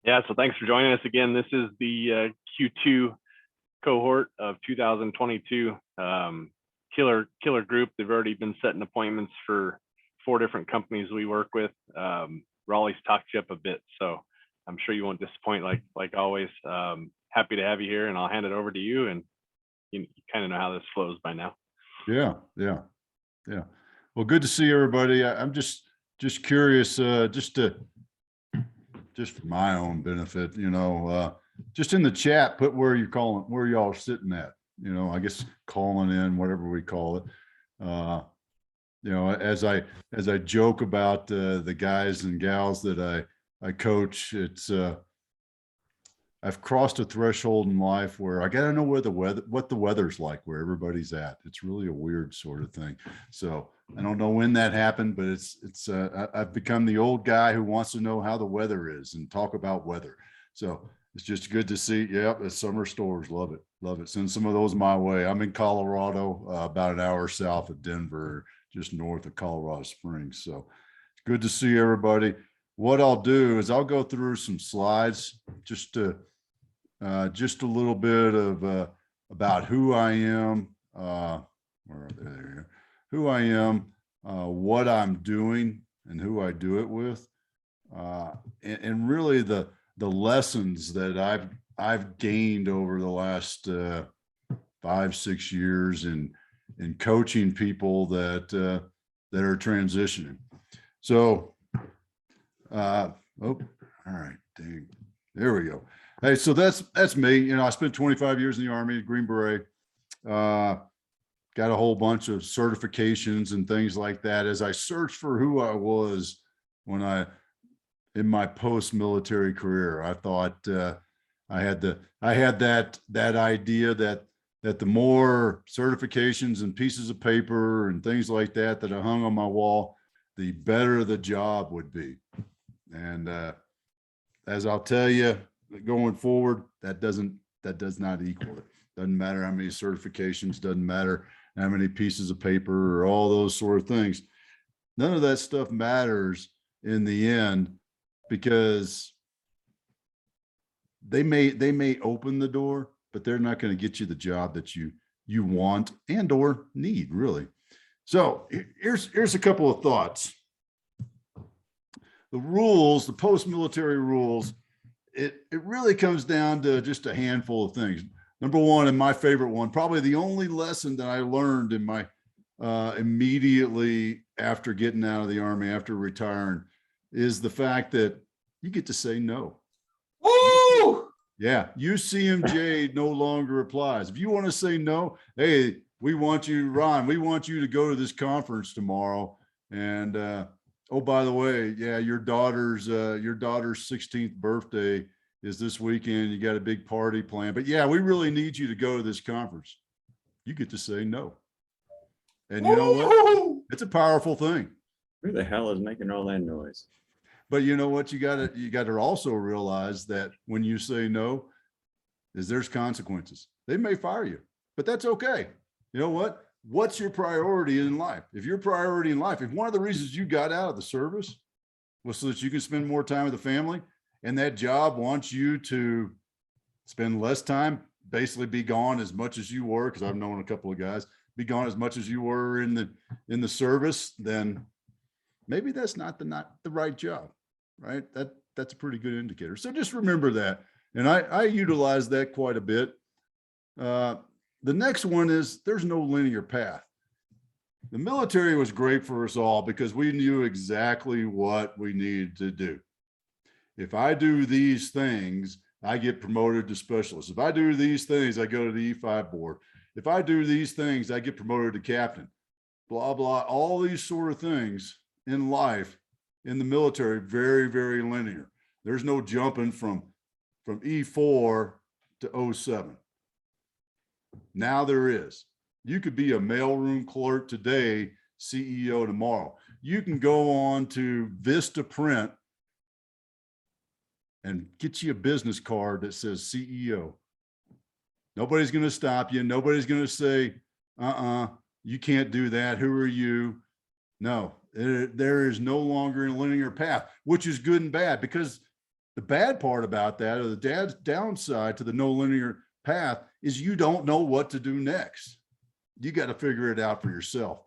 Yeah, so thanks for joining us again. This is the Q2 cohort of 2022. Killer group. They've already been setting appointments for 4 different companies we work with. Raleigh's talked you up a bit, so I'm sure you won't disappoint like always. Happy to have you here, and I'll hand it over to you, and you kind of know how this flows by now. Yeah. Well, good to see everybody. I'm just curious, just for my own benefit, just in the chat, put where y'all are sitting at, I guess calling in, whatever we call it. As I joke about the guys and gals that I coach, it's I've crossed a threshold in life where I got to know what the weather's like, where everybody's at. It's really a weird sort of thing. So I don't know when that happened, but I've become the old guy who wants to know how the weather is and talk about weather. So it's just good to see. Yeah, the summer stores, love it. Send some of those my way. I'm in Colorado, about an hour south of Denver, just north of Colorado Springs. So it's good to see everybody. What I'll do is I'll go through some slides just a little bit of about who I am, who I am, what I'm doing, and who I do it with, and really the lessons that I've gained over the last 5-6 years in coaching people that are transitioning. So, all right, dang, there we go. Hey, so that's me. I spent 25 years in the Army, Green Beret. Got a whole bunch of certifications and things like that. As I searched for who I was in my post-military career, I thought I had that idea that the more certifications and pieces of paper and things like that I hung on my wall, the better the job would be. And as I'll tell you, going forward, that does not equal it. Doesn't matter how many certifications, doesn't matter how many pieces of paper or all those sort of things. None of that stuff matters in the end, because they may open the door, but they're not going to get you the job that you want and or need, really. So here's a couple of thoughts. The rules, the post-military rules, it really comes down to just a handful of things. Number one, and my favorite one, probably the only lesson that I learned in my immediately after getting out of the Army, after retiring, is the fact that you get to say no. Woo! Yeah, UCMJ no longer applies. If you want to say no, hey, we want you, Ron, we want you to go to this conference tomorrow. And oh, by the way, yeah, your daughter's 16th birthday is this weekend. You got a big party planned, but yeah, we really need you to go to this conference. You get to say no. And you know what? It's a powerful thing. Who the hell is making all that noise? But you know what? You got to also realize that when you say no, there's consequences. They may fire you, but that's okay. You know what? What's your priority in life? If your priority in life, if one of the reasons you got out of the service was so that you can spend more time with the family, and that job wants you to spend less time, basically be gone as much as you were, because I've known a couple of guys, be gone as much as you were in the service, then maybe that's not the right job, right? That's a pretty good indicator. So just remember that. And I utilize that quite a bit. The next one is there's no linear path. The military was great for us all because we knew exactly what we needed to do. If I do these things, I get promoted to specialist. If I do these things, I go to the E5 board. If I do these things, I get promoted to captain, blah, blah, all these sort of things in life, in the military, very, very linear. There's no jumping from E4 to 07. Now there is. You could be a mailroom clerk today, CEO tomorrow. You can go on to Vista Print and get you a business card that says CEO. Nobody's going to stop you. Nobody's going to say, you can't do that. Who are you? No, there is no longer a linear path, which is good and bad, because The bad part about that, or the downside to the no linear path, is you don't know what to do next. You got to figure it out for yourself.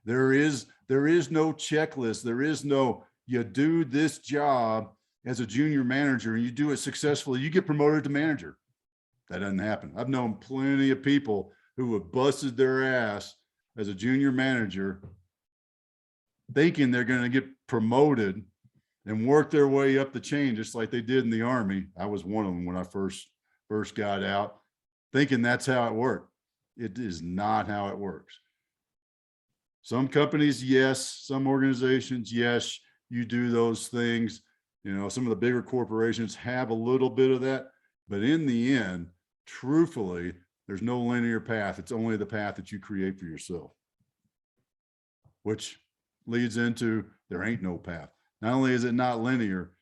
There is no checklist. There is no, you do this job as a junior manager and you do it successfully, you get promoted to manager. That doesn't happen. I've known plenty of people who have busted their ass as a junior manager thinking they're going to get promoted and work their way up the chain, just like they did in the Army. I was one of them when I first got out, thinking that's how it worked. It is not how it works. Some companies, yes. Some organizations, yes, you do those things. You know, some of the bigger corporations have a little bit of that, but in the end, truthfully, there's no linear path. It's only the path that you create for yourself, which leads into there ain't no path. Not only is it not linear,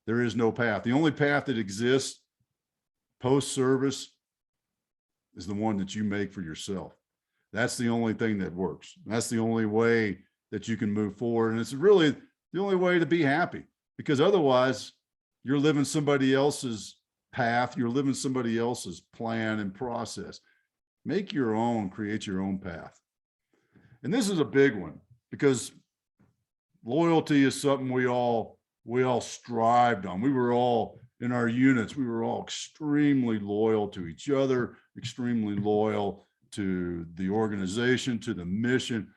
there is no path. The only path that exists post-service is the one that you make for yourself. That's the only thing that works. That's the only way that you can move forward. And it's really the only way to be happy, because otherwise you're living somebody else's path. You're living somebody else's plan and process. Make your own, create your own path. And this is a big one, because loyalty is something we all strived on. We were all in our units. We were all extremely loyal to each other, extremely loyal to the organization, to the mission.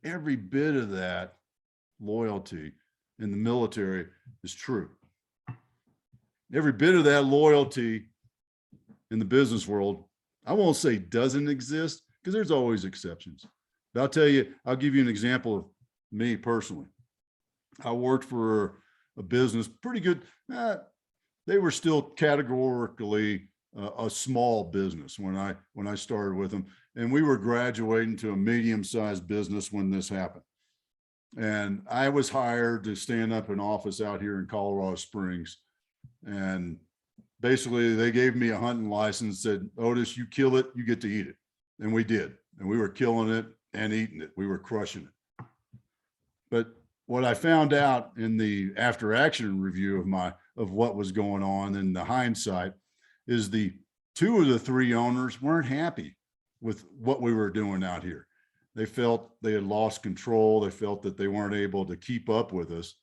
Every bit of that loyalty in the military is true. Every bit of that loyalty in the business world, I won't say doesn't exist, because there's always exceptions. But I'll tell you, I'll give you an example of me personally. I worked for a business, pretty good. They were still categorically a small business when I started with them, and we were graduating to a medium-sized business when this happened. And I was hired to stand up an office out here in Colorado Springs, and basically they gave me a hunting license, said, Otis, you kill it, you get to eat it. And we did, and we were killing it and eating it. We were crushing it. But what I found out in the after action review of what was going on in the hindsight is the 2 of the 3 owners weren't happy with what we were doing out here. They felt they had lost control. They felt that they weren't able to keep up with us.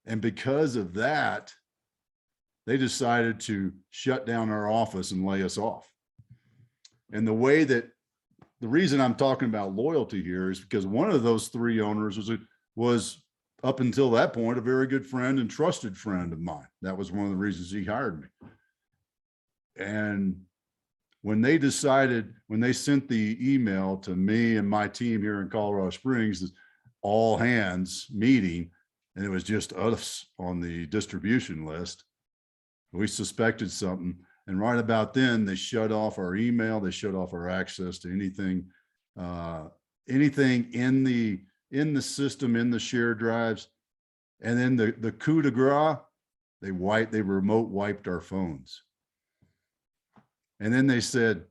And because of that, they decided to shut down our office and lay us off. And the reason I'm talking about loyalty here is because one of those 3 owners was up until that point a very good friend and trusted friend of mine. That was one of the reasons he hired me. And when they sent the email to me and my team here in Colorado Springs, this all hands meeting, and it was just us on the distribution list, we suspected something. And right about then, they shut off our email. They shut off our access to anything in the system, in the shared drives. And then the coup de grace, they remote wiped our phones. And then they said,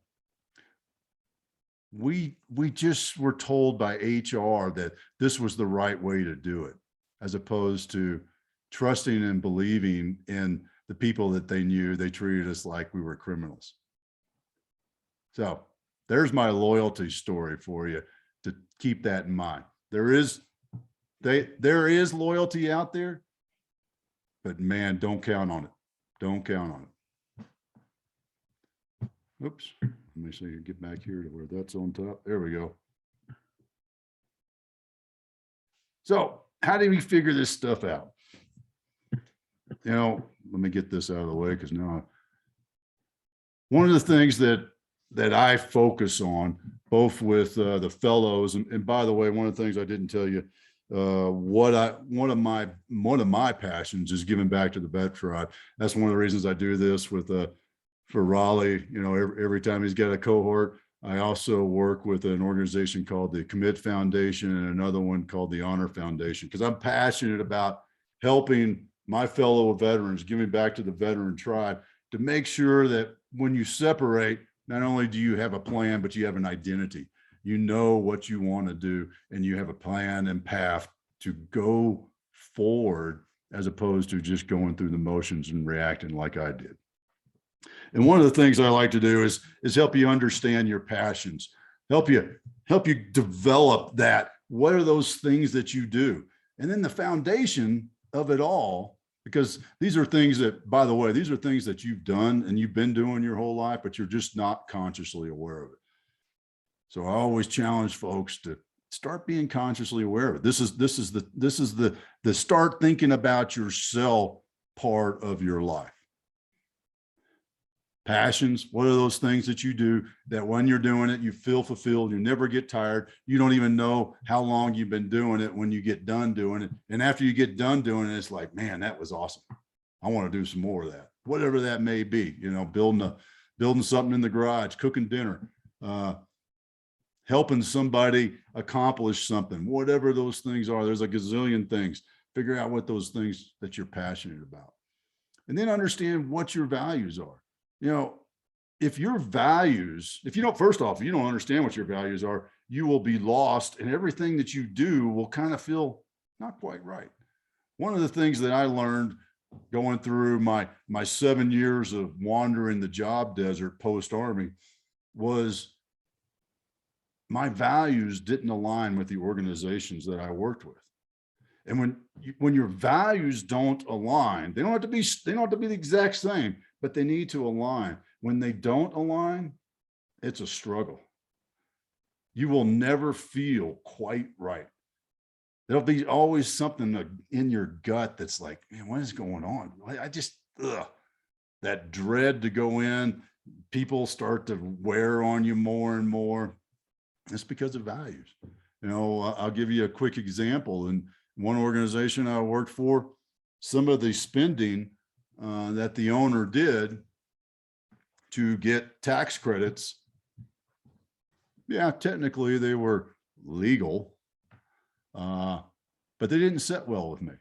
we just were told by HR that this was the right way to do it, as opposed to trusting and believing in the people that they knew. They treated us like we were criminals. So there's my loyalty story for you, to keep that in mind. There is loyalty out there, but man, don't count on it. Don't count on it. Oops, let me see, get back here to where that's on top. There we go. So how do we figure this stuff out? You know, let me get this out of the way, because now one of the things that I focus on, both with the fellows, and by the way, one of the things I didn't tell you, one of my passions is giving back to the vet tribe. That's one of the reasons I do this with for Raleigh. You know, every time he's got a cohort. I also work with an organization called the Commit Foundation and another one called the Honor Foundation, because I'm passionate about helping my fellow veterans, giving back to the veteran tribe, to make sure that when you separate, not only do you have a plan, but you have an identity. You know what you want to do, and you have a plan and path to go forward as opposed to just going through the motions and reacting like I did. And one of the things I like to do is help you understand your passions, help you develop that. What are those things that you do? And then the foundation of it all, because these are things that, by the way, these are things that you've done and you've been doing your whole life, but you're just not consciously aware of it. So I always challenge folks to start being consciously aware of it. This is the start thinking about yourself part of your life. Passions, what are those things that you do that when you're doing it, you feel fulfilled, you never get tired, you don't even know how long you've been doing it when you get done doing it. And after you get done doing it, it's like, man, that was awesome. I want to do some more of that, whatever that may be, you know, building something in the garage, cooking dinner, helping somebody accomplish something, whatever those things are. There's a gazillion things. Figure out what those things that you're passionate about, and then understand what your values are. You know, if your values, if you don't, first off, if you don't understand what your values are, you will be lost, and everything that you do will kind of feel not quite right. One of the things that I learned going through my 7 years of wandering the job desert post-Army was my values didn't align with the organizations that I worked with. And when your values don't align, they don't have to be the exact same, but they need to align. When they don't align, it's a struggle. You will never feel quite right. There'll be always something in your gut that's like, man, what is going on? I just, that dread to go in, people start to wear on you more and more. It's because of values. You know, I'll give you a quick example. In one organization I worked for, some of the spending that the owner did to get tax credits, yeah, technically they were legal, but they didn't sit well with me.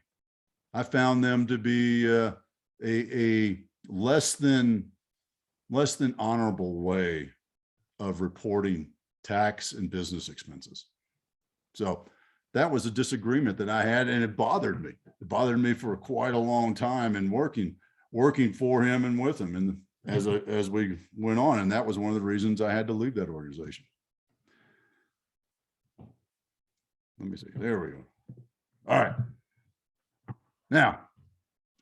I found them to be a less than honorable way of reporting tax and business expenses. So that was a disagreement that I had, and it bothered me. It bothered me for quite a long time, and working for him and with him, and as we went on, and that was one of the reasons I had to leave that organization. Let me see. There we go. All right. Now,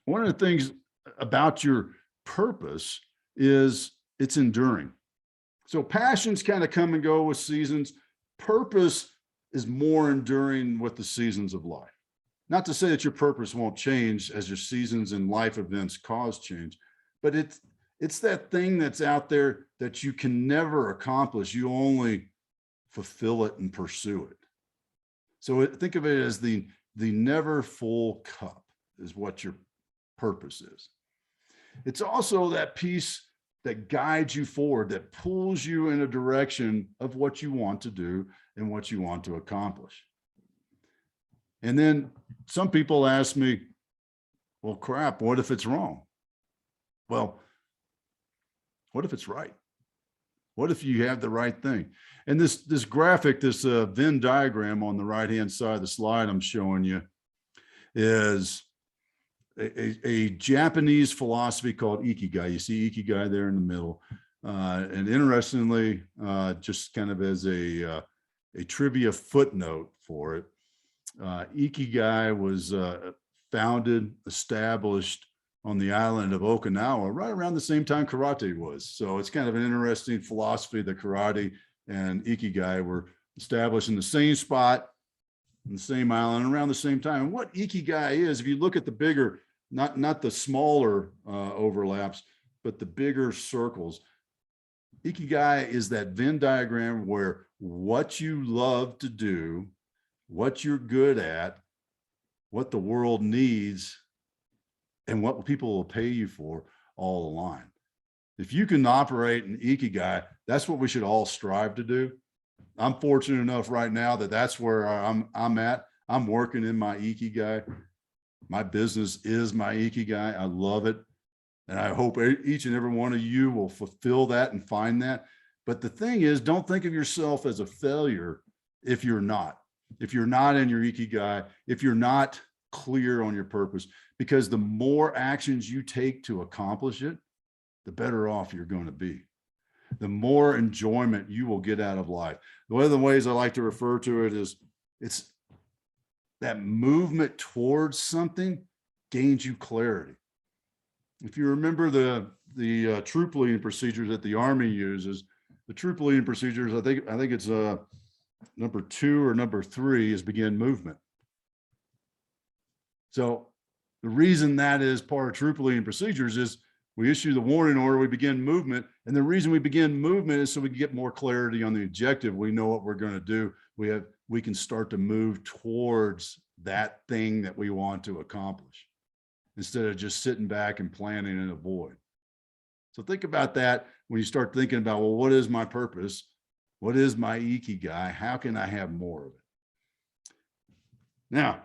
one of the things about your purpose is it's enduring. So passions kind of come and go with seasons. Purpose is more enduring with the seasons of life. Not to say that your purpose won't change as your seasons and life events cause change, but it's that thing that's out there that you can never accomplish. You only fulfill it and pursue it. So think of it as the never full cup is what your purpose is. It's also that piece that guides you forward, that pulls you in a direction of what you want to do and what you want to accomplish. And then some people ask me, well, crap, what if it's wrong? Well, what if it's right? What if you have the right thing? And this graphic, this Venn diagram on the right-hand side of the slide I'm showing you is a Japanese philosophy called Ikigai. You see Ikigai there in the middle. And interestingly, just kind of as a trivia footnote for it, Ikigai was founded, established on the island of Okinawa right around the same time karate was. So it's kind of an interesting philosophy that karate and Ikigai were established in the same spot, in the same island, around the same time. And what Ikigai is, if you look at the bigger, not the smaller overlaps, but the bigger circles, Ikigai is that Venn diagram where what you love to do, what you're good at, what the world needs, and what people will pay you for all align. If you can operate in Ikigai, that's what we should all strive to do. I'm fortunate enough right now that that's where I'm at. I'm working in my Ikigai. My business is my Ikigai. I love it. And I hope each and every one of you will fulfill that and find that. But the thing is, don't think of yourself as a failure if you're not. If you're not in your Ikigai, if you're not clear on your purpose, because the more actions you take to accomplish it, the better off you're going to be. The more enjoyment you will get out of life. One of the ways I like to refer to it is it's that movement towards something gains you clarity. If you remember the troop leading procedures that the Army uses, the troop leading procedures, I think it's number 2 or number 3 is begin movement. So the reason that is part of troop leading procedures is we issue the warning order, we begin movement. And the reason we begin movement is so we can get more clarity on the objective. We know what we're going to do. We can start to move towards that thing that we want to accomplish instead of just sitting back and planning in a void. So think about that when you start thinking about, well, what is my purpose? What is my ikigai? How can I have more of it? Now,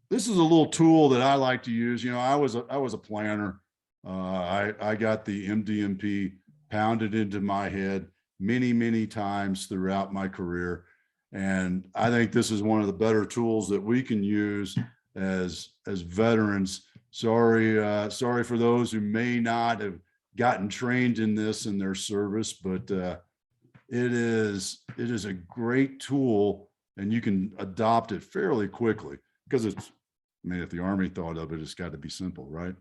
this is a little tool that I like to use. You know, I was a planner. I got the MDMP pounded into my head many times throughout my career. And I think this is one of the better tools that we can use as veterans. Sorry for those who may not have gotten trained in this in their service, but it is a great tool, and you can adopt it fairly quickly because it's, I mean, if the Army thought of it, it's got to be simple, right?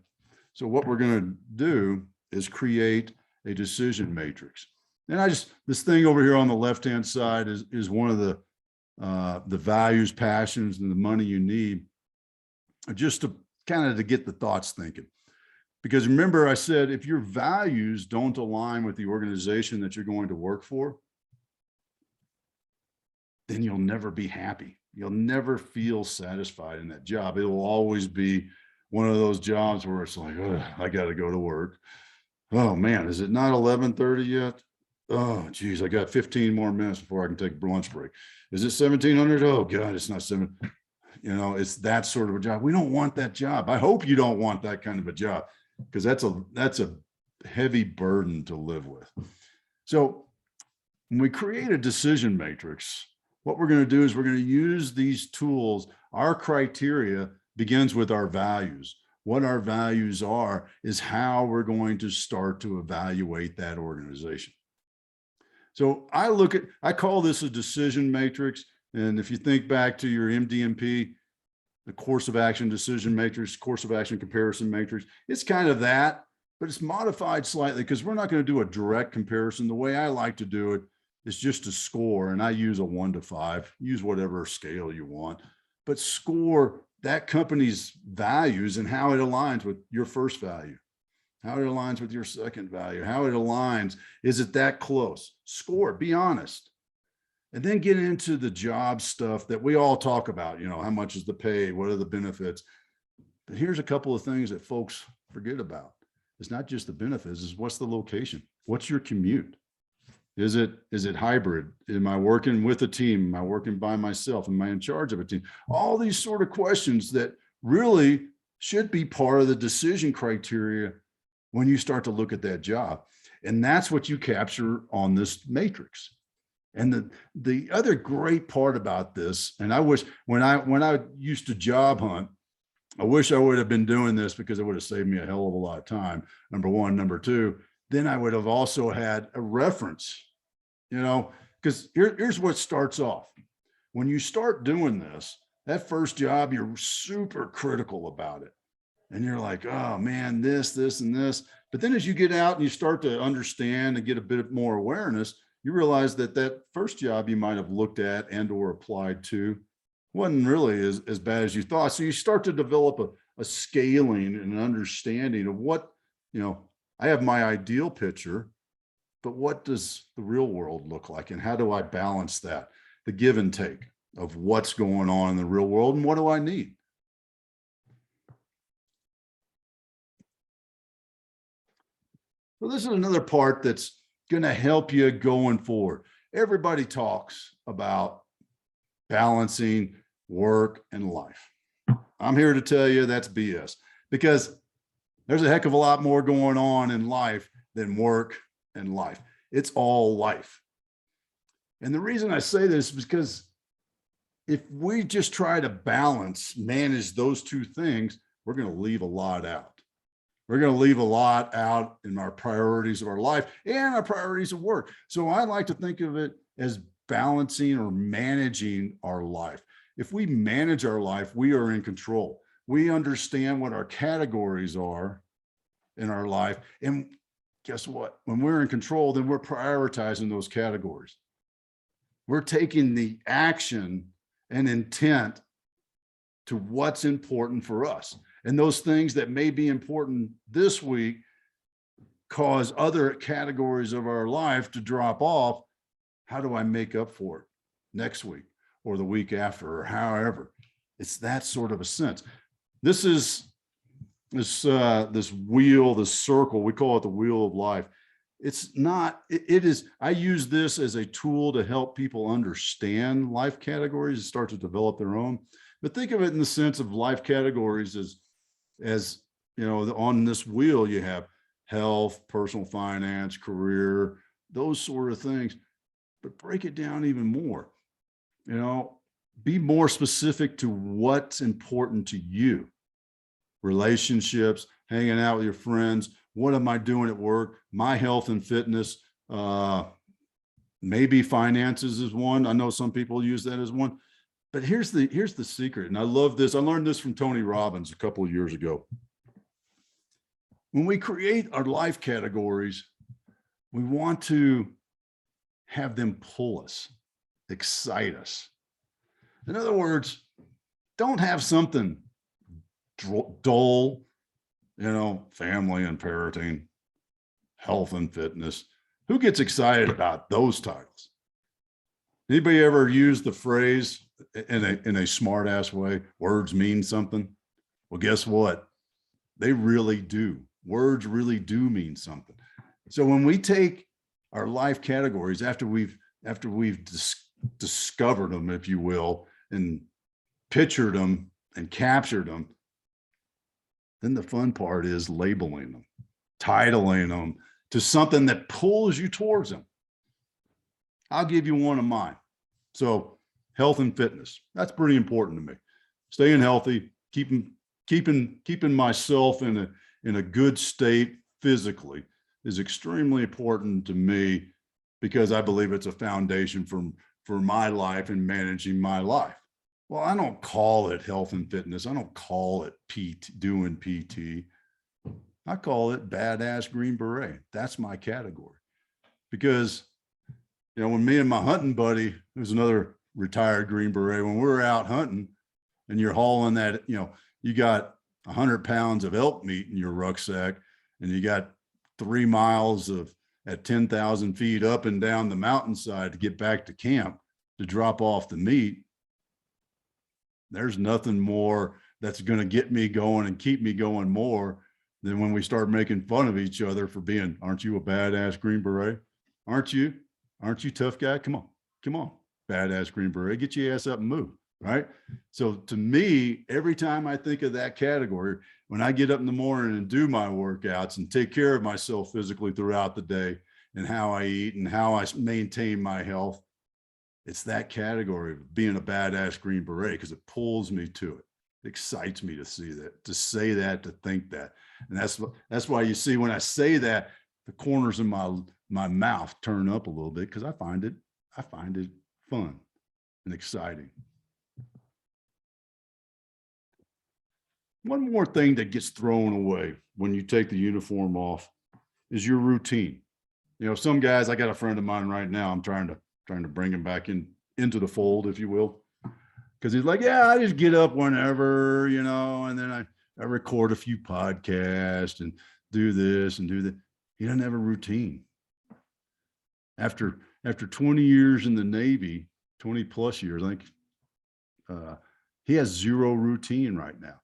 So what we're going to do is create a decision matrix. And this thing over here on the left-hand side is one of the values, passions, and the money you need, just to kind of to get the thoughts thinking. Because remember, I said, if your values don't align with the organization that you're going to work for, then you'll never be happy. You'll never feel satisfied in that job. It will always be one of those jobs where it's like, oh, I got to go to work. Oh man, is it not 11:30 yet? Oh, geez, I got 15 more minutes before I can take a lunch break. Is it 1700? Oh God, it's not 7. You know, it's that sort of a job. We don't want that job. I hope you don't want that kind of a job, because that's a heavy burden to live with. So when we create a decision matrix, what we're going to do is we're going to use these tools. Our criteria begins with our values. What our values are is how we're going to start to evaluate that organization. So I call this a decision matrix. And if you think back to your MDMP, the course of action decision matrix, course of action comparison matrix, it's kind of that, but it's modified slightly because we're not going to do a direct comparison. The way I like to do it is just to score, and I use a 1 to 5, use whatever scale you want, but score that company's values and how it aligns with your first value, how it aligns with your second value, how it aligns. Is it that close? Score, be honest. And then get into the job stuff that we all talk about. You know, how much is the pay? What are the benefits? But here's a couple of things that folks forget about. It's not just the benefits, it's what's the location? What's your commute? Is it hybrid? Am I working with a team? Am I working by myself? Am I in charge of a team? All these sort of questions that really should be part of the decision criteria when you start to look at that job. And that's what you capture on this matrix. And the other great part about this, and I wish when I used to job hunt, I wish I would have been doing this because it would have saved me a hell of a lot of time. Number one. Number two, then I would have also had a reference, you know, because here's what starts off. When you start doing this, that first job, you're super critical about it. And you're like, oh man, this, and this. But then as you get out and you start to understand and get a bit more awareness, you realize that first job you might have looked at and or applied to wasn't really as bad as you thought. So you start to develop a scaling and an understanding of what, you know, I have my ideal picture, but what does the real world look like? And how do I balance that? The give and take of what's going on in the real world and what do I need? Well, this is another part that's going to help you going forward. Everybody talks about balancing work and life. I'm here to tell you that's BS, because there's a heck of a lot more going on in life than work and life. It's all life. And the reason I say this is because if we just try to manage those two things, we're going to leave a lot out. We're going to leave a lot out in our priorities of our life and our priorities of work. So I like to think of it as balancing or managing our life. If we manage our life, we are in control. We understand what our categories are in our life. And guess what? When we're in control, then we're prioritizing those categories. We're taking the action and intent to what's important for us. And those things that may be important this week cause other categories of our life to drop off. How do I make up for it next week or the week after, or however? It's that sort of a sense. This is this wheel, this circle, we call it the wheel of life. It's not, it is, I use this as a tool to help people understand life categories and start to develop their own. But think of it in the sense of life categories as you know, on this wheel, you have health, personal finance, career, those sort of things. But break it down even more, you know, be more specific to what's important to you. Relationships, hanging out with your friends. What am I doing at work? My health and fitness. Maybe finances is one. I know some people use that as one. But here's the secret, and I love this. I learned this from Tony Robbins a couple of years ago. When we create our life categories, we want to have them pull us, excite us. In other words, don't have something dull, you know, family and parenting, health and fitness. Who gets excited about those titles? Anybody ever use the phrase in a smart ass way, words mean something? Well, guess what? They really do. Words really do mean something. So when we take our life categories after we've discovered them, if you will, and pictured them and captured them, then the fun part is labeling them, titling them to something that pulls you towards them. I'll give you one of mine. So health and fitness, that's pretty important to me. Staying healthy, keeping myself in a good state physically is extremely important to me, because I believe it's a foundation for my life and managing my life. Well, I don't call it health and fitness. I don't call it doing PT. I call it badass Green Beret. That's my category. Because, you know, when me and my hunting buddy, who's another retired Green Beret, when we're out hunting and you're hauling that, you know, you got 100 pounds of elk meat in your rucksack and you got 3 miles at 10,000 feet up and down the mountainside to get back to camp to drop off the meat. There's nothing more that's going to get me going and keep me going more than when we start making fun of each other for being, aren't you a badass Green Beret? Aren't you? Aren't you tough guy? Come on, badass Green Beret, get your ass up and move, right? So to me, every time I think of that category, when I get up in the morning and do my workouts and take care of myself physically throughout the day and how I eat and how I maintain my health, it's that category of being a badass Green Beret, because it pulls me to it. It excites me to see that, to say that, to think that. And that's why you see when I say that, the corners of my mouth turn up a little bit, because I find it fun and exciting. One more thing that gets thrown away when you take the uniform off is your routine. You know, some guys, I got a friend of mine right now, I'm trying to bring him back into the fold, if you will. Because he's like, yeah, I just get up whenever, you know, and then I record a few podcasts and do this and do that. He doesn't have a routine. After 20 years in the Navy, 20 plus years, I think, he has zero routine right now.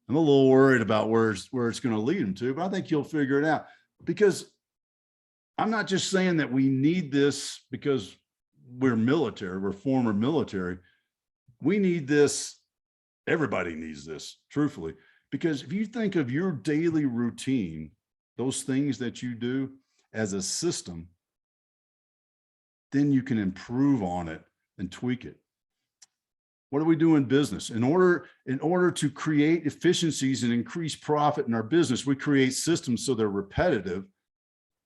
I'm a little worried about where it's going to lead him to, but I think he'll figure it out. Because I'm not just saying that we need this because we're military, we're former military. We need this. Everybody needs this, truthfully, because if you think of your daily routine, those things that you do as a system, then you can improve on it and tweak it. What do we do in business? In order to create efficiencies and increase profit in our business, we create systems so they're repetitive,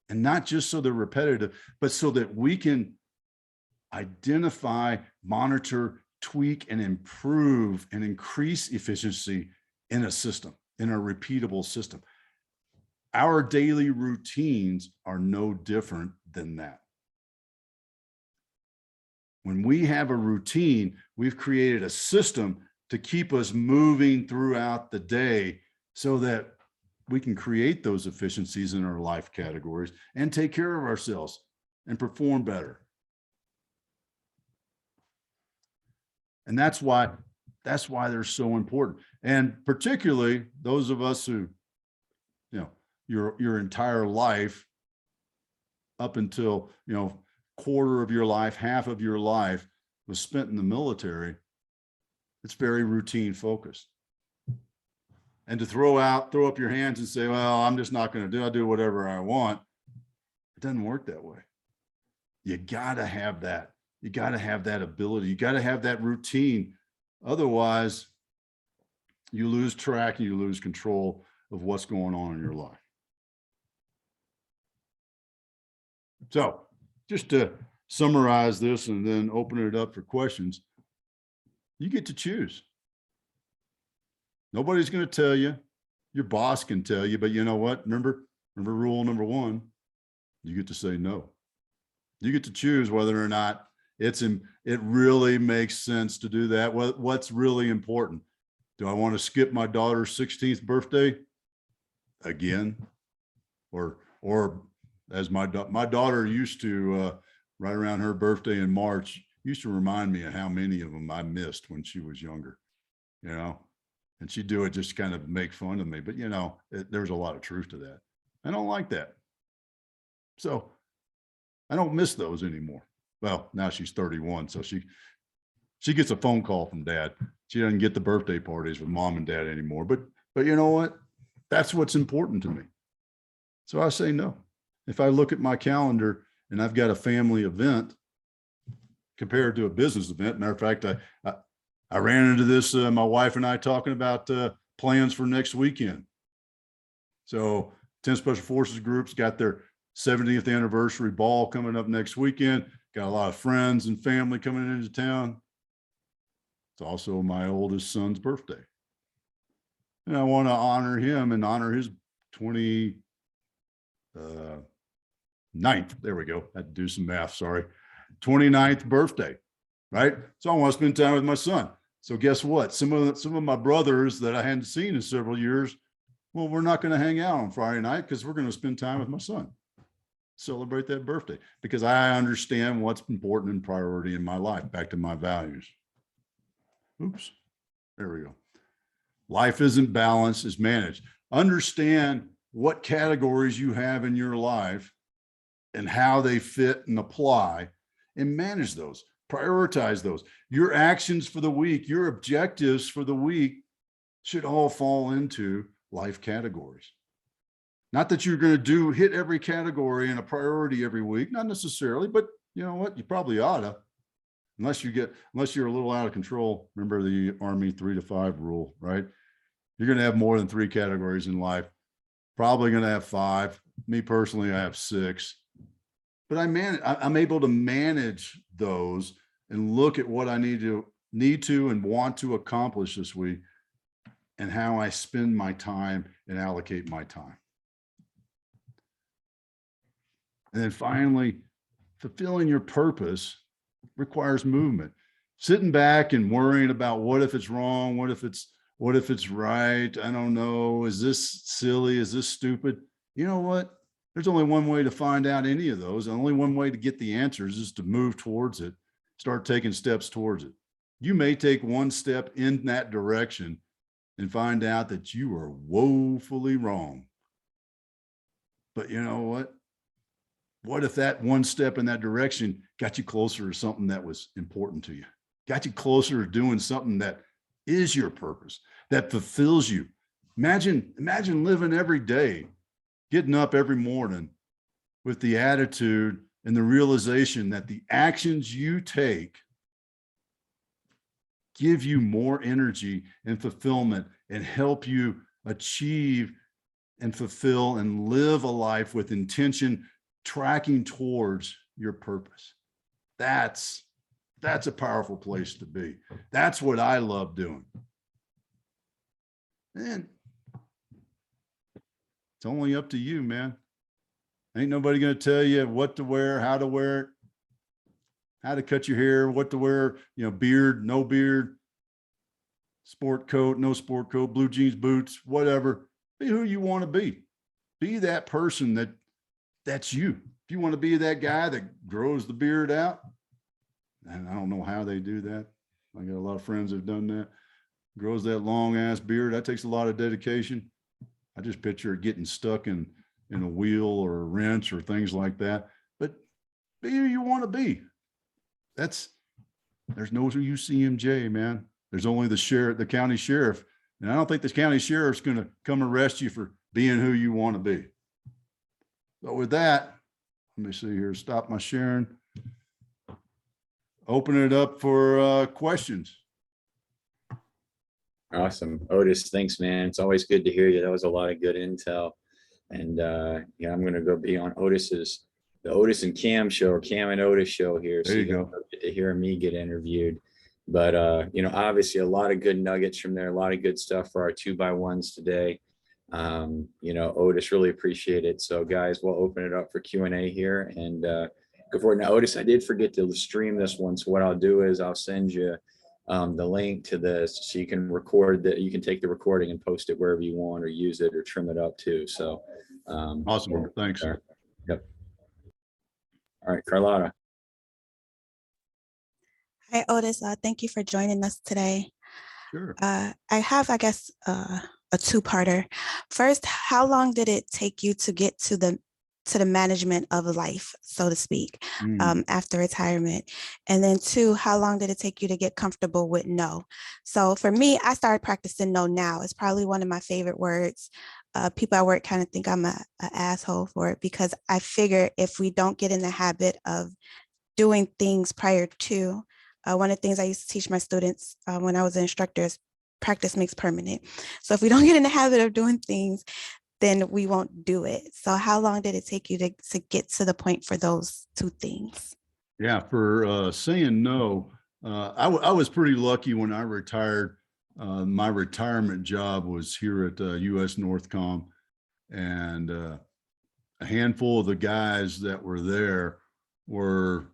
and not just so they're repetitive, but so that we can identify, monitor, tweak, and improve and increase efficiency in a system, in a repeatable system. Our daily routines are no different than that. When we have a routine, we've created a system to keep us moving throughout the day so that we can create those efficiencies in our life categories and take care of ourselves and perform better. And that's why they're so important. And particularly those of us who, your entire life up until, quarter of your life, half of your life was spent in the military. It's very routine focused. And to throw up your hands and say, well, I'm just not going to I'll do whatever I want. It doesn't work that way. You got to have that. You got to have that ability. You got to have that routine. Otherwise, you lose track and you lose control of what's going on in your life. So just to summarize this and then open it up for questions, you get to choose. Nobody's going to tell you. Your boss can tell you, but you know what? Remember rule number one, you get to say no. You get to choose whether or not it really makes sense to do that. What's really important? Do I want to skip my daughter's 16th birthday again? Or as my daughter used to, right around her birthday in March, used to remind me of how many of them I missed when she was younger, and she'd do it just to kind of make fun of me. But, there's a lot of truth to that. I don't like that. So I don't miss those anymore. Well, now she's 31, so she gets a phone call from dad. She doesn't get the birthday parties with mom and dad anymore. But you know what? That's what's important to me. So I say no. If I look at my calendar and I've got a family event compared to a business event, matter of fact, I ran into this, my wife and I talking about plans for next weekend. So 10 Special Forces groups got their 70th anniversary ball coming up next weekend. Got a lot of friends and family coming into town. It's also my oldest son's birthday. And I want to honor him and honor his 29th. There we go. Had to do some math. Sorry. 29th birthday. Right. So I want to spend time with my son. So guess what? Some of my brothers that I hadn't seen in several years, well, we're not going to hang out on Friday night because we're going to spend time with my son. Celebrate that birthday because I understand what's important and priority in my life. Back to my values. Oops. There we go. Life isn't balanced, it's managed. Understand what categories you have in your life and how they fit and apply, and manage those, prioritize those. Your actions for the week, your objectives for the week should all fall into life categories. Not that you're going to hit every category and a priority every week, not necessarily, but you know what? You probably ought to, unless you're a little out of control. Remember the Army 3 to 5 rule, right? You're going to have more than 3 categories in life. Probably going to have 5. Me personally, I have 6. But I'm able to manage those and look at what I need to and want to accomplish this week and how I spend my time and allocate my time. And then finally, fulfilling your purpose requires movement. Sitting back and worrying about what if it's wrong, what if it's right, I don't know, is this silly, is this stupid? You know what? There's only one way to find out any of those. And only one way to get the answers is to move towards it, start taking steps towards it. You may take one step in that direction and find out that you are woefully wrong. But you know what? What if that one step in that direction got you closer to something that was important to you? Got you closer to doing something that is your purpose, that fulfills you. Imagine living every day, getting up every morning with the attitude and the realization that the actions you take give you more energy and fulfillment and help you achieve and fulfill and live a life with intention, tracking towards your purpose. That's a powerful place to be. That's what I love doing. And it's only up to you, man. Ain't nobody going to tell you what to wear, how to wear it, how to cut your hair, what to wear, beard, no beard, sport coat, no sport coat, blue jeans, boots, whatever. Be who you want to be. Be that person that's you. If you want to be that guy that grows the beard out, and I don't know how they do that. I got a lot of friends who've done that. Grows that long ass beard. That takes a lot of dedication. I just picture it getting stuck in a wheel or a wrench or things like that. But be who you want to be. There's no UCMJ, man. There's only the county sheriff. And I don't think this county sheriff's going to come arrest you for being who you want to be. So with that, let me see here, stop my sharing. Open it up for questions. Awesome. Otis, thanks, man. It's always good to hear you. That was a lot of good intel. And yeah, I'm going to go be on the Otis and Cam show, or Cam and Otis show here. So There you you go. get to hear me get interviewed. But, obviously a lot of good nuggets from there, a lot of good stuff for our 2x1s today. Otis, really appreciate it. So guys, we'll open it up for Q&A here and go forward. Now, Otis, I did forget to stream this one. So what I'll do is I'll send you the link to this so you can record that. You can take the recording and post it wherever you want, or use it or trim it up too. So Awesome. Thanks. Yep. All right, Carlotta. Hi, Otis. Thank you for joining us today. Sure. I have, I guess, a two-parter. First, how long did it take you to get to the management of life, so to speak, after retirement? And then two, how long did it take you to get comfortable with no? So for me, I started practicing no now. It's probably one of my favorite words. People at work kind of think I'm an asshole for it, because I figure if we don't get in the habit of doing things prior to, one of the things I used to teach my students when I was an instructor is practice makes permanent. So if we don't get in the habit of doing things, then we won't do it. So how long did it take you to get to the point for those two things? Yeah, for saying no, I was pretty lucky when I retired. My retirement job was here at US Northcom, and a handful of the guys that were there were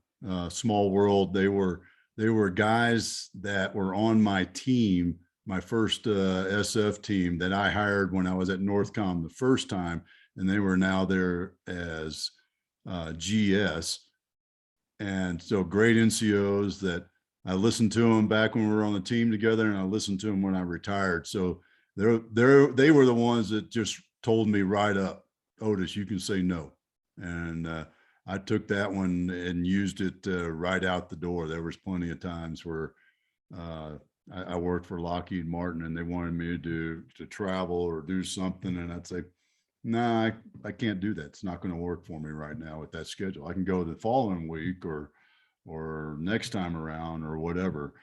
small world. They were guys that were on my team, my first SF team that I hired when I was at Northcom the first time, and they were now there as GS. And so great NCOs that I listened to them back when we were on the team together, and I listened to them when I retired. So they were the ones that just told me right up, Otis, you can say no. And I took that one and used it right out the door. There was plenty of times where I worked for Lockheed Martin and they wanted me to travel or do something, and I'd say, nah, I can't do that. It's not going to work for me right now with that schedule. I can go the following week or next time around or whatever.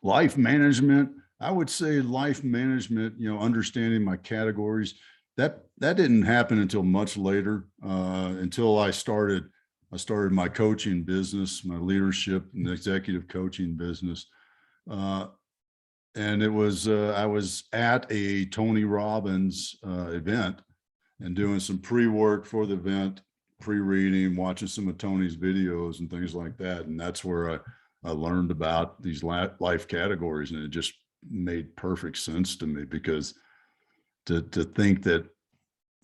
Life management, I would say life management, understanding my categories, that didn't happen until much later, until I started my coaching business, my leadership and executive coaching business. And it was, I was at a Tony Robbins event and doing some pre-work for the event, pre-reading, watching some of Tony's videos and things like that. And that's where I learned about these life categories, and it just made perfect sense to me, because to think that,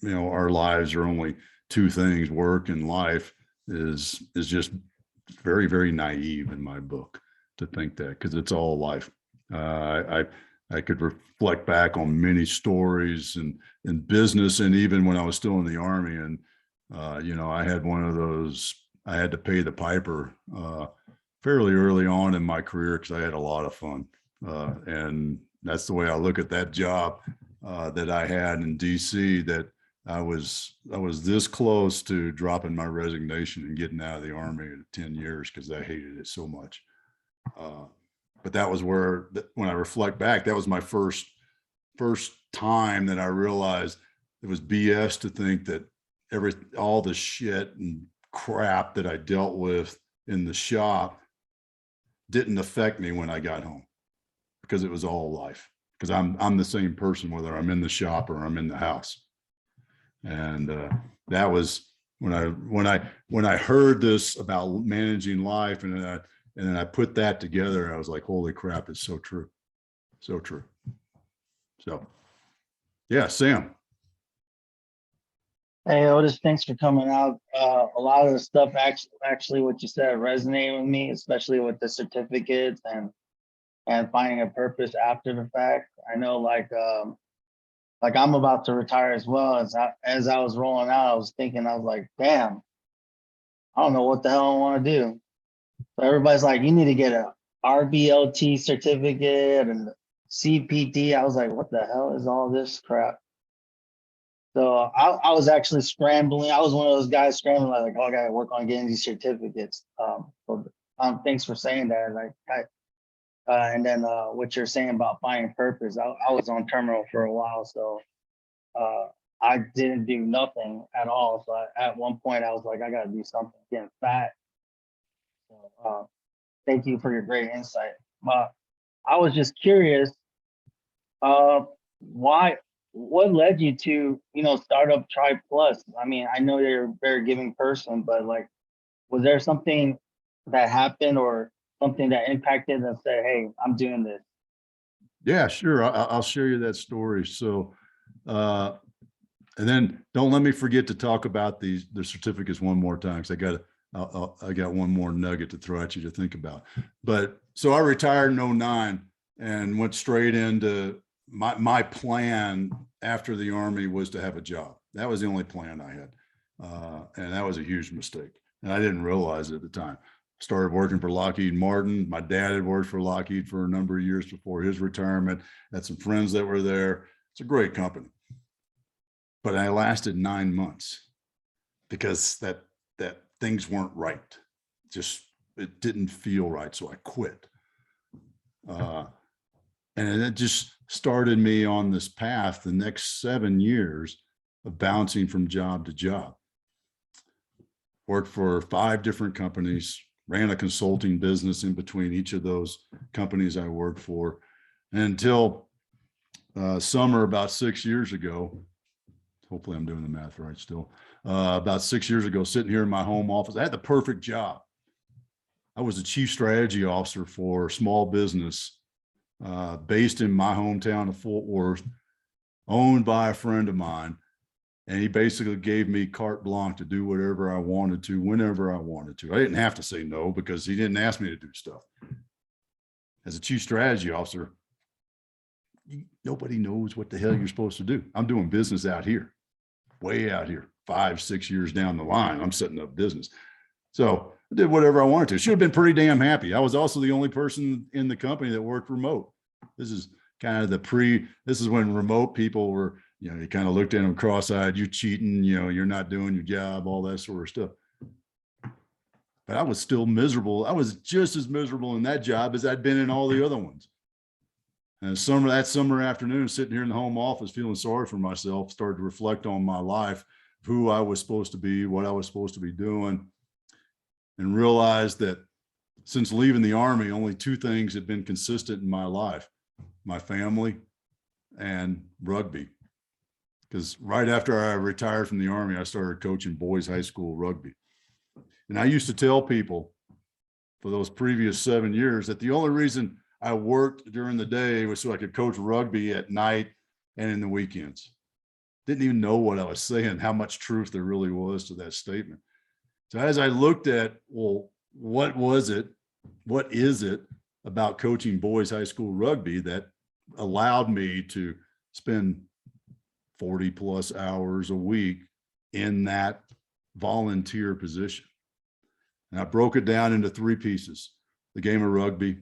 our lives are only two things, work and life, is just very, very naive in my book to think that, because it's all life. I could reflect back on many stories in business, and even when I was still in the Army, and I had one of those, I had to pay the piper fairly early on in my career because I had a lot of fun, and that's the way I look at that job that I had in DC, that I was this close to dropping my resignation and getting out of the Army in 10 years because I hated it so much. But that was where, when I reflect back, that was my first time that I realized it was BS to think that all the shit and crap that I dealt with in the shop didn't affect me when I got home, because it was all life. Because I'm the same person whether I'm in the shop or I'm in the house. And that was when I heard this about managing life, and then I put that together. I was like, holy crap, it's so true, so true. So, yeah, Sam. Hey Otis, thanks for coming out. A lot of the stuff actually what you said resonated with me, especially with the certificates and finding a purpose after the fact. I know like I'm about to retire as well. As I was rolling out, I was thinking, I was like, damn, I don't know what the hell I want to do. So everybody's like, you need to get a RBLT certificate and CPD. I was like, what the hell is all this crap? So I was actually scrambling. I was one of those guys scrambling, like, oh, I gotta work on getting these certificates. Thanks for saying that. Like, and then what you're saying about finding purpose. I was on terminal for a while, so I didn't do nothing at all. So at one point, I was like, I gotta do something, getting fat. So thank you for your great insight. But I was just curious, what led you to, start up Tribe Plus? I mean, I know you're a very giving person, but like, was there something that happened or something that impacted and said, hey, I'm doing this? Yeah, sure. I'll share you that story. So, and then don't let me forget to talk about the certificates one more time, because I got one more nugget to throw at you to think about. But so I retired in 2009 and went straight into my plan after the Army was to have a job. That was the only plan I had. And that was a huge mistake. And I didn't realize it at the time. Started working for Lockheed Martin. My dad had worked for Lockheed for a number of years before his retirement. Had some friends that were there. It's a great company. But I lasted 9 months because that things weren't right. Just, it didn't feel right. So I quit. And it just started me on this path the next 7 years of bouncing from job to job. Worked for 5 different companies, ran a consulting business in between each of those companies I worked for, until summer about 6 years ago. Hopefully I'm doing the math right still. About 6 years ago, sitting here in my home office, I had the perfect job. I was the chief strategy officer for a small business based in my hometown of Fort Worth, owned by a friend of mine. And he basically gave me carte blanche to do whatever I wanted to, whenever I wanted to. I didn't have to say no because he didn't ask me to do stuff. As a chief strategy officer, nobody knows what the hell you're supposed to do. I'm doing business out here, way out here, 5, 6 years down the line. I'm setting up business. So I did whatever I wanted to. Should have been pretty damn happy. I was also the only person in the company that worked remote. This is kind of this is when remote people were, you kind of looked at them cross-eyed, you cheating, you're not doing your job, all that sort of stuff. But I was still miserable. I was just as miserable in that job as I'd been in all the other ones. And that summer afternoon, sitting here in the home office, feeling sorry for myself, started to reflect on my life, who I was supposed to be, what I was supposed to be doing, and realized that since leaving the Army, only 2 things had been consistent in my life: my family and rugby. Because right after I retired from the Army, I started coaching boys high school rugby. And I used to tell people for those previous 7 years that the only reason I worked during the day was so I could coach rugby at night and in the weekends. Didn't even know what I was saying, how much truth there really was to that statement. So as I looked at, well, what is it about coaching boys high school rugby that allowed me to spend 40 plus hours a week in that volunteer position? And I broke it down into 3 pieces. The game of rugby,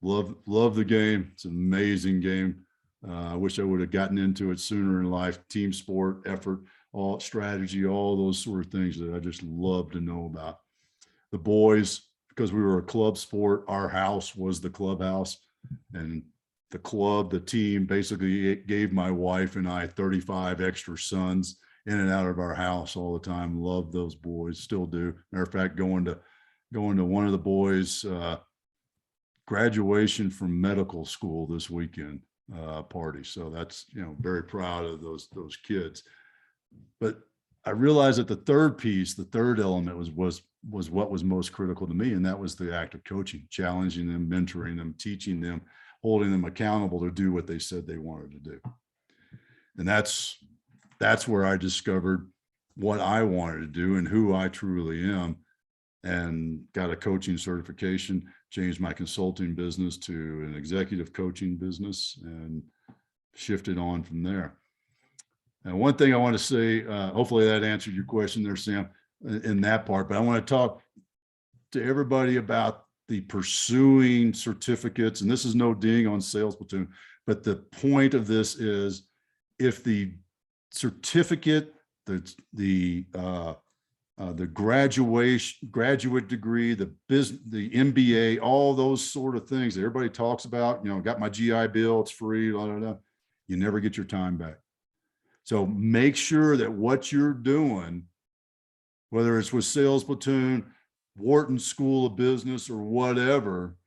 love the game. It's an amazing game. I wish I would have gotten into it sooner in life. Team sport, effort, all strategy, all those sort of things that I just love to know about. The boys, because we were a club sport, our house was the clubhouse, and the club, the team basically gave my wife and I 35 extra sons in and out of our house all the time. Loved those boys, still do. Matter of fact, going to one of the boys' graduation from medical school this weekend party. So that's, very proud of those kids. But I realized that the third piece, the third element was what was most critical to me, and that was the act of coaching, challenging them, mentoring them, teaching them, holding them accountable to do what they said they wanted to do. And that's where I discovered what I wanted to do and who I truly am, and got a coaching certification, changed my consulting business to an executive coaching business, and shifted on from there. And one thing I want to say, hopefully that answered your question there, Sam, in that part, but I want to talk to everybody about the pursuing certificates. And this is no ding on Sales Platoon, but the point of this is, if the certificate, the graduate degree, the MBA, all those sort of things that everybody talks about, got my GI Bill, it's free, blah, blah, blah, you never get your time back. So make sure that what you're doing, whether it's with Sales Platoon, Wharton School of Business, or whatever,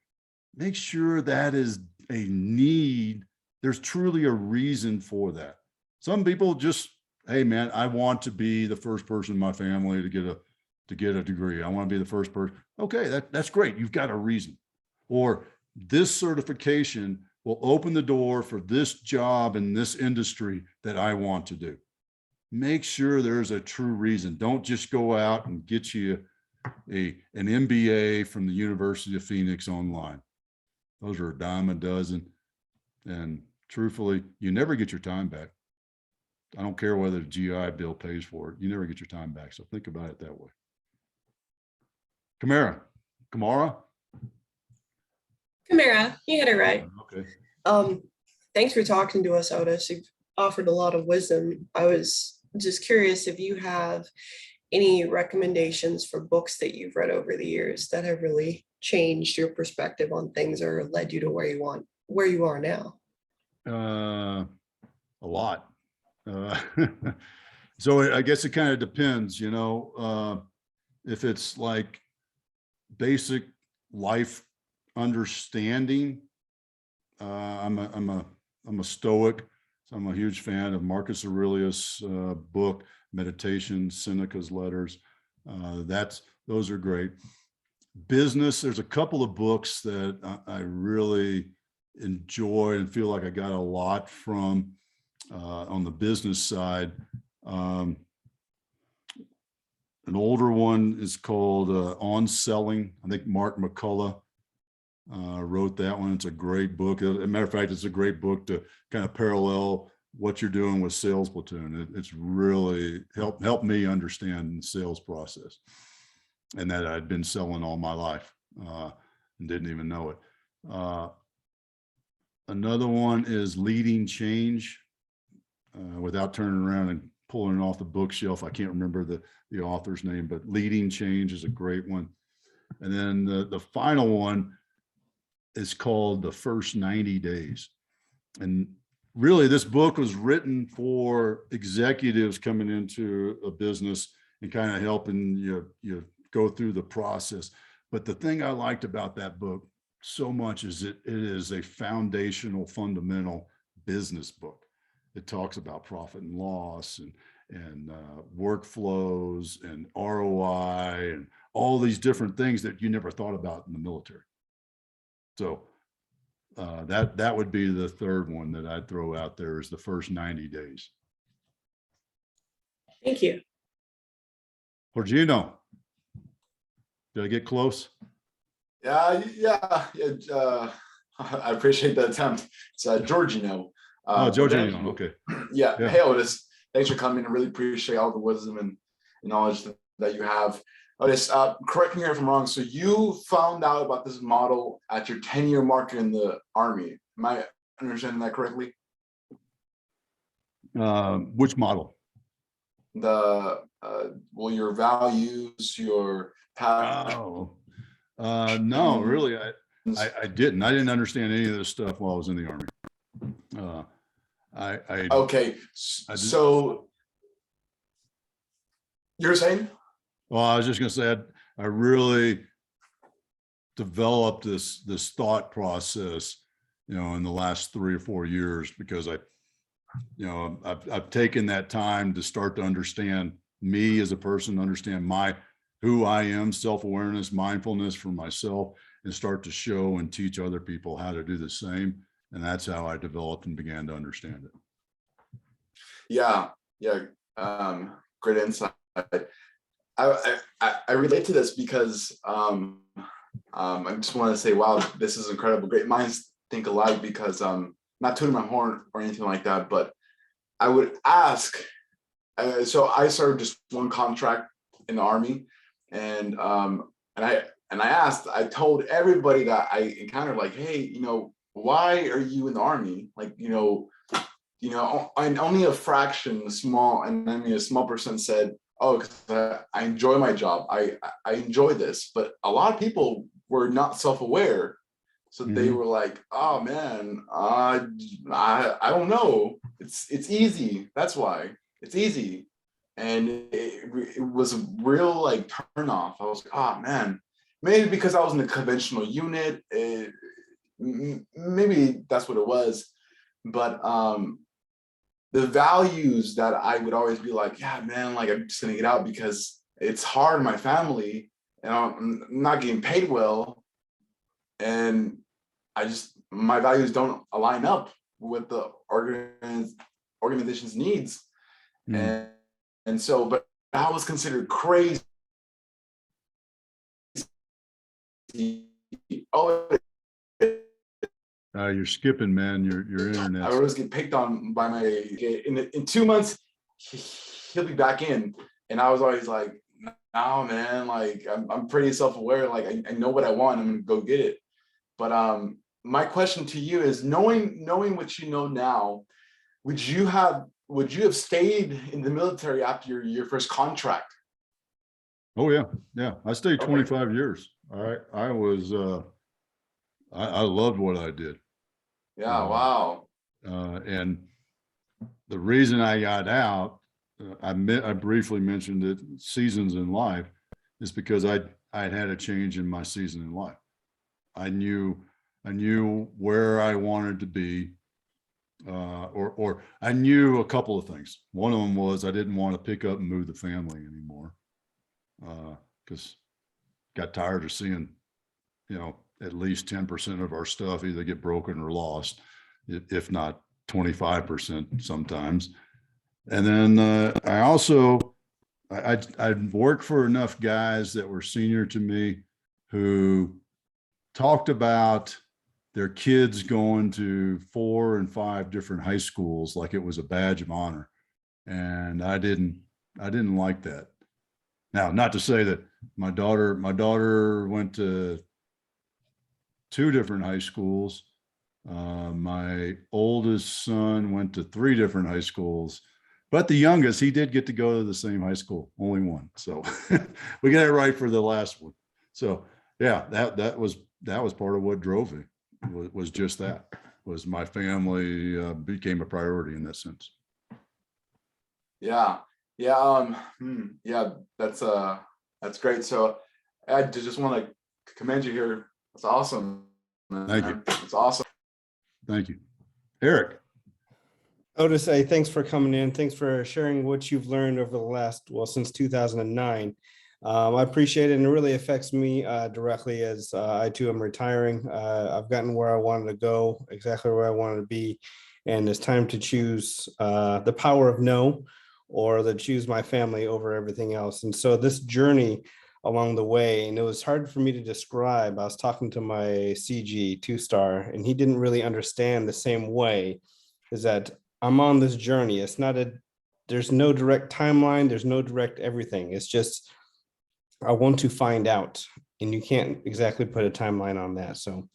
make sure that is a need. There's truly a reason for that. Some people just, hey man, I want to be the first person in my family to get a degree. I want to be the first person. Okay, that's great. You've got a reason. Or this certification will open the door for this job in this industry that I want to do. Make sure there's a true reason. Don't just go out and get you an MBA from the University of Phoenix online. Those are a dime a dozen. And truthfully, you never get your time back. I don't care whether the GI Bill pays for it. You never get your time back. So think about it that way. Kamara, You had it right. okay. Thanks for talking to us, Otis. You've offered a lot of wisdom. I was just curious if you have any recommendations for books that you've read over the years that have really changed your perspective on things or led you to where you are now. A lot. So I guess it kind of depends, if it's like basic life understanding. I'm a Stoic, so I'm a huge fan of Marcus Aurelius' book, Meditation, Seneca's Letters. Those are great. Business, there's a couple of books that I really enjoy and feel like I got a lot from on the business side. An older one is called On Selling. I think Mark McCullough wrote that one. It's a great book. As a matter of fact, it's a great book to kind of parallel what you're doing with Sales Platoon. It's really helped me understand the sales process, and that I'd been selling all my life and didn't even know it. Another one is Leading Change. Without turning around and pulling it off the bookshelf, I can't remember the author's name, but Leading Change is a great one. And then the final one is called The First 90 Days. And really, this book was written for executives coming into a business and kind of helping you go through the process. But the thing I liked about that book so much is it is a foundational, fundamental business book. It talks about profit and loss and workflows and ROI and all these different things that you never thought about in the military. So that would be the third one that I'd throw out there, is The First 90 Days. Thank you. Jorginho, did I get close? Yeah. I appreciate the attempt. It's Jorginho. Jorginho, okay. Yeah. Yeah. Hey, Otis, thanks for coming. I really appreciate all the wisdom and knowledge that you have. Otis, correct me if I'm wrong. So you found out about this model at your 10-year mark in the Army. Am I understanding that correctly? Which model? Your values, your path. Oh, No, really, I didn't. I didn't understand any of this stuff while I was in the Army. Okay, so you're saying? Well, I was just gonna say, I really developed this thought process, in the last 3 or 4 years, because I've taken that time to start to understand me as a person, understand who I am, self-awareness, mindfulness for myself, and start to show and teach other people how to do the same. And that's how I developed and began to understand it. Yeah, great insight. I relate to this because I just want to say, wow, this is incredible. Great minds think alike, because not tooting my horn or anything like that, but I would ask. So I served just one contract in the Army, and I asked. I told everybody that I encountered, like, hey, why are you in the Army? Like, and only a fraction, a small percent said, oh, because I enjoy my job. I enjoy this. But a lot of people were not self-aware. So they were like, oh man, I don't know. It's easy. That's why it's easy. And it was a real like turn off. I was like, oh man, maybe because I was in a conventional unit, maybe that's what it was. But the values that I would always be like, yeah, man, like I'm just gonna get out because it's hard on my family and I'm not getting paid well. And my values don't align up with the organization's needs. And so, but I was considered crazy. Oh, You're skipping, man. Your internet. I always get picked on by in 2 months, he'll be back in. And I was always like, no, man, like I'm pretty self-aware. Like I know what I want. I'm gonna go get it. But my question to you is, knowing what you know now, would you have stayed in the military after your first contract? Oh yeah. I stayed 25 years. All right. I was I loved what I did. Yeah, wow. And the reason I got out, I briefly mentioned it, seasons in life, is because I'd had a change in my season in life. I knew where I wanted to be, or I knew a couple of things. One of them was I didn't want to pick up and move the family anymore, because got tired of seeing, at least 10% of our stuff either get broken or lost, if not 25% sometimes. And then I also, I'd worked for enough guys that were senior to me who talked about their kids going to 4 and 5 different high schools like it was a badge of honor. And I didn't like that. Now, not to say that my daughter went to 2 different high schools. My oldest son went to 3 different high schools, but the youngest, he did get to go to the same high school, only one. So we got it right for the last one. So yeah, that was part of what drove me, was just that, was my family became a priority in that sense. Yeah. That's great. So I just want to commend you here. That's awesome. Thank you. It's awesome. Thank you. Eric. Otis, thanks for coming in. Thanks for sharing what you've learned over the last, since 2009. I appreciate it, and it really affects me directly, as I too am retiring. I've gotten where I wanted to go, exactly where I wanted to be, and it's time to choose the power of no, or to choose my family over everything else. And so this journey along the way, and it was hard for me to describe. I was talking to my CG 2-star, and he didn't really understand the same way, is that I'm on this journey. It's not there's no direct timeline. There's no direct everything. It's just, I want to find out, and you can't exactly put a timeline on that. So,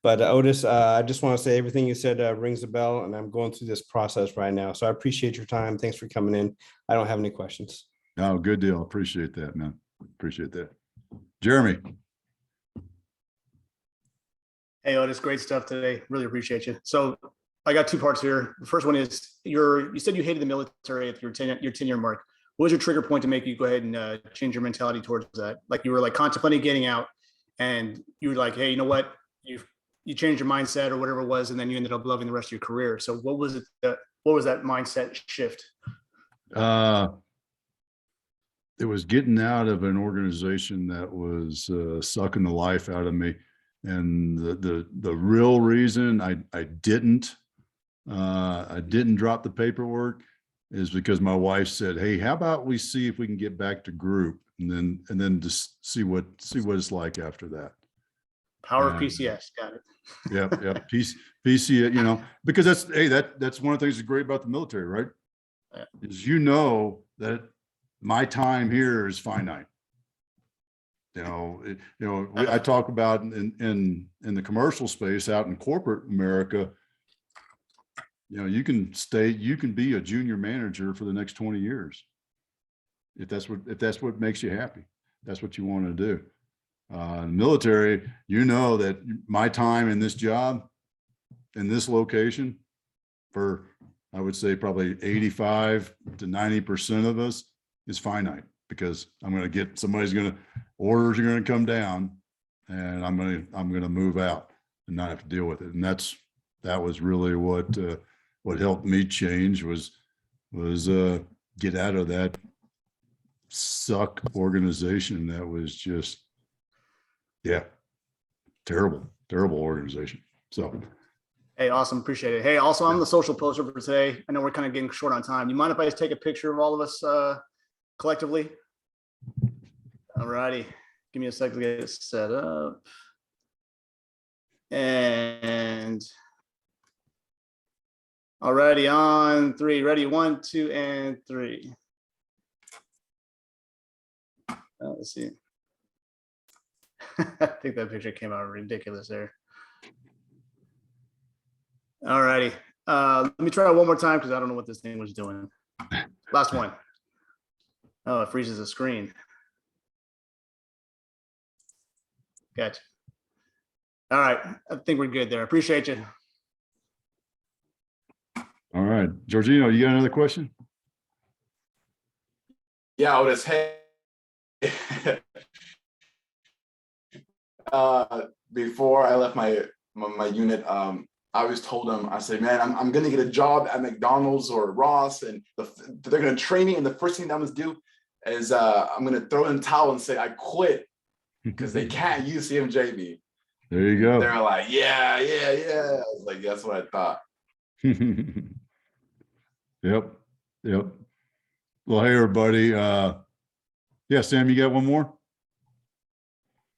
but Otis, I just want to say everything you said rings a bell, and I'm going through this process right now. So I appreciate your time. Thanks for coming in. I don't have any questions. Oh, good deal. Appreciate that, man. Appreciate that. Jeremy. Hey, Otis, great stuff today. Really appreciate you. So I got two parts here. The first one is you said you hated the military at your 10-year mark. What was your trigger point to make you go ahead and change your mentality towards that? Like you were like contemplating getting out and you were like, hey, you know what? You changed your mindset or whatever it was, and then you ended up loving the rest of your career. So what was that mindset shift? It was getting out of an organization that was sucking the life out of me. And the real reason I didn't drop the paperwork is because my wife said, "Hey, how about we see if we can get back to group and then just see what it's like after that." Power of PCS, got it. Yep. PCS, you know, because that's one of the things that's great about the military, right? Yeah. Is that my time here is finite. I talk about in the commercial space out in corporate America, you can be a junior manager for the next 20 years. If that's what makes you happy, that's what you want to do. In the military, that my time in this job, in this location, for I would say probably 85 to 90% of us is finite, because orders are going to come down and I'm going to move out and not have to deal with it. And that was really what helped me change was get out of that suck organization that was just, terrible organization. So, hey, awesome. Appreciate it. Hey, also, I'm the social poster for today. I know we're kind of getting short on time. You mind if I just take a picture of all of us collectively? All righty. Give me a second to get it set up. And all righty, on three. Ready? 1, 2, and 3. Let's see. I think that picture came out ridiculous there. All righty. Let me try it one more time because I don't know what this thing was doing. Last one. Oh, it freezes the screen. Gotcha. All right. I think we're good there. Appreciate you. all right, Georgino, you got another question? Yeah, Otis, hey. Before I left my unit, I always told them, I said, man, I'm gonna get a job at McDonald's or Ross, and they're gonna train me, and the first thing I'm gonna do is I'm gonna throw in the towel and say I quit, because they can't use CMJB. There you go. They're like, yeah. I was like, that's what I thought. Yep. Well, hey everybody. Yeah, Sam, you got one more?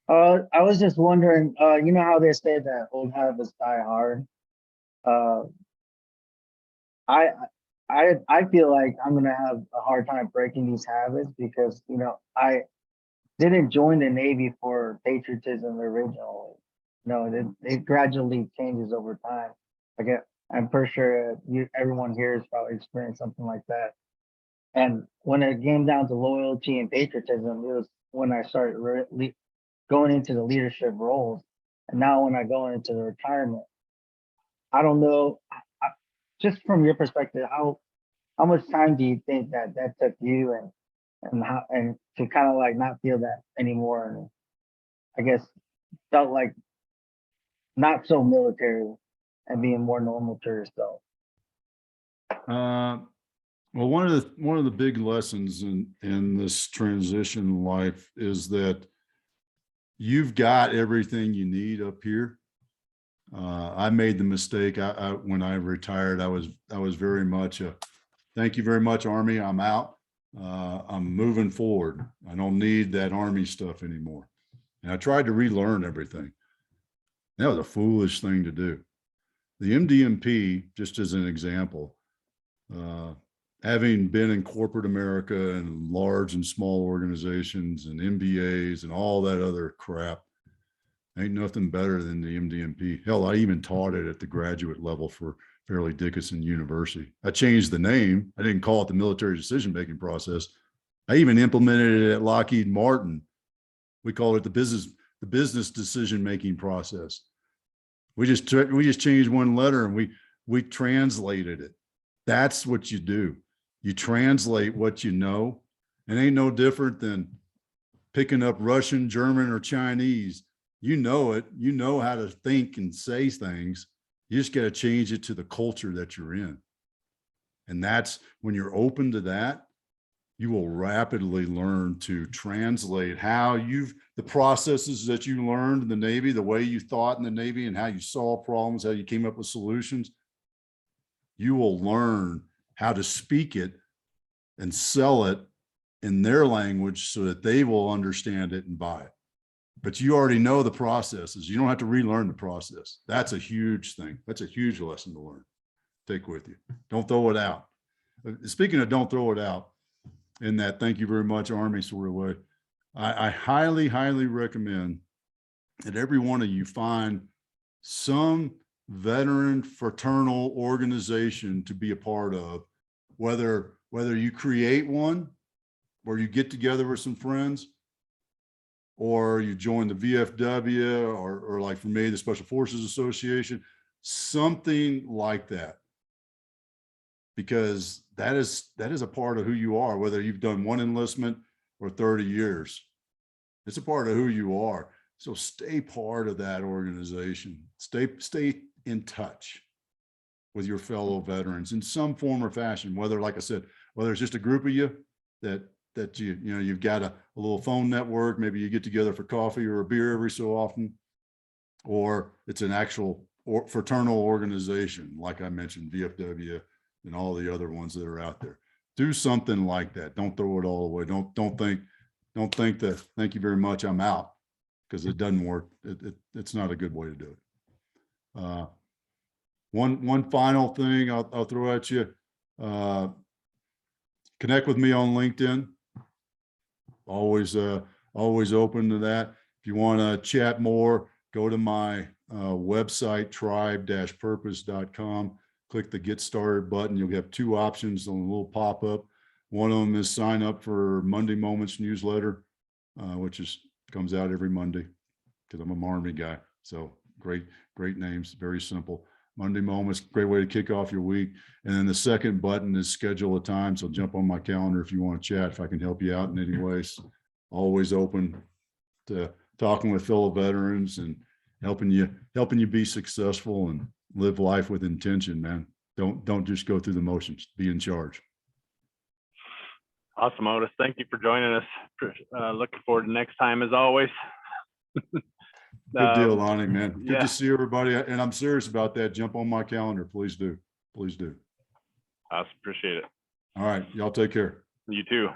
I was just wondering, you know how they say that old habits die hard? I feel like I'm gonna have a hard time breaking these habits because I didn't join the Navy for patriotism originally. It gradually changes over time. I'm pretty sure everyone here has probably experienced something like that. And when it came down to loyalty and patriotism, it was when I started going into the leadership roles. And now when I go into the retirement, I don't know, just from your perspective, how much time do you think that took you and to kind of like not feel that anymore? And I guess felt like not so military and being more normal to yourself. Well, one of the big lessons in this transition life is that you've got everything you need up here. I made the mistake. When I retired, I was very much thank you very much, Army. I'm out. I'm moving forward. I don't need that Army stuff anymore. And I tried to relearn everything. That was a foolish thing to do. The MDMP, just as an example, having been in corporate America and large and small organizations and MBAs and all that other crap, ain't nothing better than the MDMP. Hell, I even taught it at the graduate level for Fairleigh Dickinson University. I changed the name. I didn't call it the military decision-making process. I even implemented it at Lockheed Martin. We call it the business decision-making process. We just changed one letter and we translated it. That's what you do. You translate what you know. It ain't no different than picking up Russian, German, or Chinese. You know it. You know how to think and say things. You just got to change it to the culture that you're in. And that's when you're open to that, you will rapidly learn to translate the processes that you learned in the Navy, the way you thought in the Navy and how you solved problems, how you came up with solutions. You will learn how to speak it and sell it in their language so that they will understand it and buy it. But you already know the processes. You don't have to relearn the process. That's a huge thing. That's a huge lesson to learn. Take with you. Don't throw it out. Speaking of don't throw it out, in that thank you very much, Army sort of way, I highly, highly recommend that every one of you find some veteran fraternal organization to be a part of, whether you create one or you get together with some friends, or you join the VFW, or like for me, the Special Forces Association, something like that. Because that is a part of who you are, whether you've done one enlistment or 30 years. It's a part of who you are. So stay part of that organization. Stay in touch with your fellow veterans in some form or fashion, whether, like I said, whether it's just a group of you that you've got a little phone network, maybe you get together for coffee or a beer every so often, or it's an actual fraternal organization, like I mentioned, VFW and all the other ones that are out there. Do something like that. Don't throw it all away. Don't think that thank you very much, I'm out, because it doesn't work. It's not a good way to do it. One final thing I'll throw at you. Connect with me on LinkedIn. Always open to that. If you want to chat more, go to my website, tribe-purpose.com. Click the Get Started button. You'll have two options on a little pop-up. One of them is sign up for Monday Moments newsletter, which comes out every Monday, because I'm a Army guy. So great names, very simple. Monday Moments, great way to kick off your week. And then the second button is schedule a time. So jump on my calendar if you want to chat, if I can help you out in any ways. Always open to talking with fellow veterans and helping you be successful and live life with intention, man. Don't just go through the motions. Be in charge. Awesome, Otis. Thank you for joining us. Looking forward to next time as always. Good deal, Lonnie, man. Good yeah. to see everybody. And I'm serious about that. Jump on my calendar. Please do. Please do. Awesome. Appreciate it. All right. Y'all take care. You too.